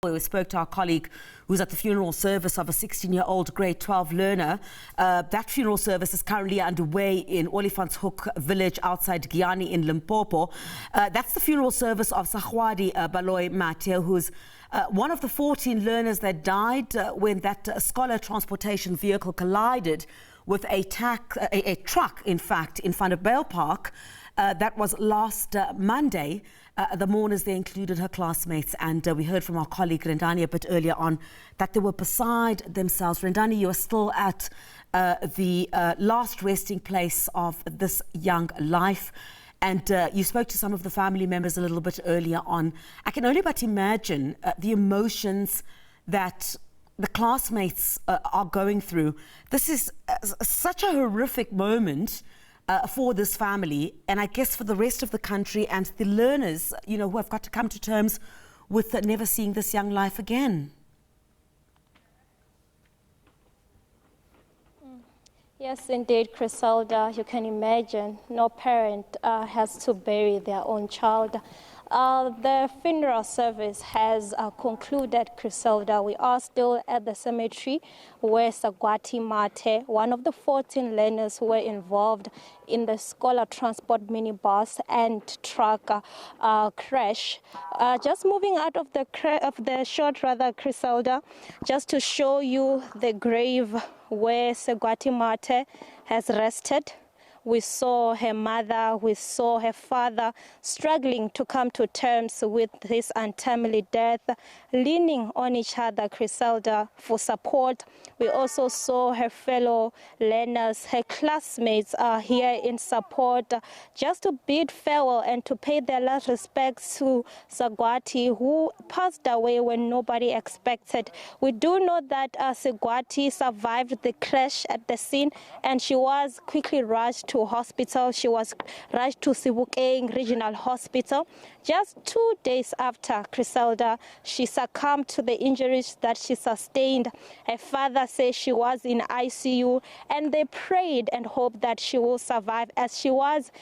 We spoke to our colleague who's at the funeral service of a 16-year-old grade 12 learner. That funeral service is currently underway in Olifantshoek village outside Giyani in Limpopo. That's the funeral service of Sagwadi Baloyi-Mathye, who's one of the 14 learners that died when that scholar transportation vehicle collided with a truck, in fact, in Vanderbijlpark. That was last Monday. The mourners, they included her classmates, and we heard from our colleague Rendani a bit earlier on that they were beside themselves. Rendani, you are still at the last resting place of this young life, and you spoke to some of the family members a little bit earlier on. I can only but imagine the emotions that the classmates are going through. This is such a horrific moment for this family, and I guess for the rest of the country and the learners, you know, who have got to come to terms with never seeing this young life again. Yes, indeed, Criselda. You can imagine no parent has to bury their own child. The funeral service has concluded, Criselda. We are still at the cemetery where Sagwadi Baloyi-Mathye, one of the 14 learners who were involved in the scholar transport minibus and truck crash. Just moving out of the shot, Criselda, just to show you the grave where Sagwadi Baloyi-Mathye has rested. We saw her mother, we saw her father struggling to come to terms with this untimely death, leaning on each other, Criselda, for support. We also saw her fellow learners, her classmates are here in support, just to bid farewell and to pay their last respects to Sagwadi, who passed away when nobody expected. We do know that Sagwadi survived the crash at the scene, and she was quickly rushed to hospital. She was rushed to Sebokeng Regional Hospital. Just 2 days after, Criselda, she succumbed to the injuries that she sustained. Her father says she was in ICU, and they prayed and hoped that she will survive, as she was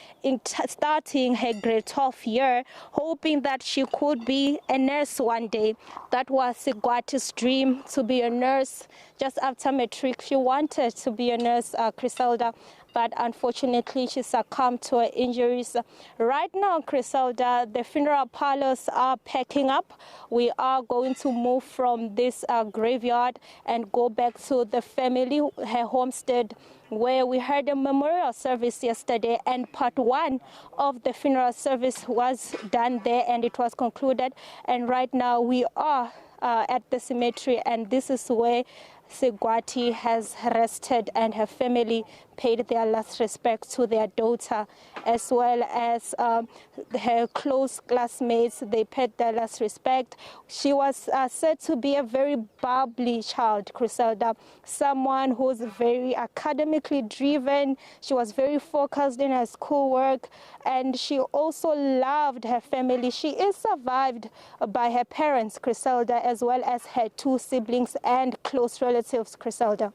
starting her grade 12 year, hoping that she could be a nurse one day. That was Sagwadi's dream, to be a nurse. Just after matric, she wanted to be a nurse, Criselda, but unfortunately she succumbed to her injuries. Right now, Criselda, the funeral parlors are packing up. We are going to move from this graveyard and go back to the family, her homestead, where we had a memorial service yesterday, and part one of the funeral service was done there and it was concluded. And right now we are at the cemetery, and this is where Sagwadi has rested, and her family paid their last respects to their daughter, as well as her close classmates. They paid their last respect. She was said to be a very bubbly child, Criselda, someone who's very academically driven. She was very focused in her schoolwork, and she also loved her family. She is survived by her parents, Criselda, as well as her 2 siblings and close relatives, Criselda.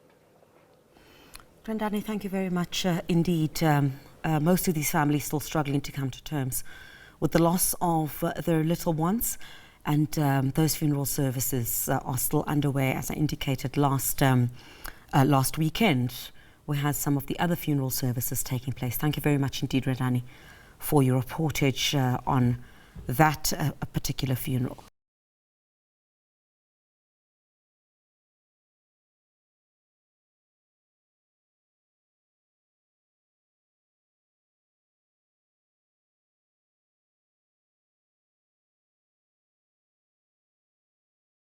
Rendani, thank you very much indeed. Most of these families still struggling to come to terms with the loss of their little ones, and those funeral services are still underway. As I indicated last weekend, we had some of the other funeral services taking place. Thank you very much indeed, Rendani, for your reportage on that particular funeral.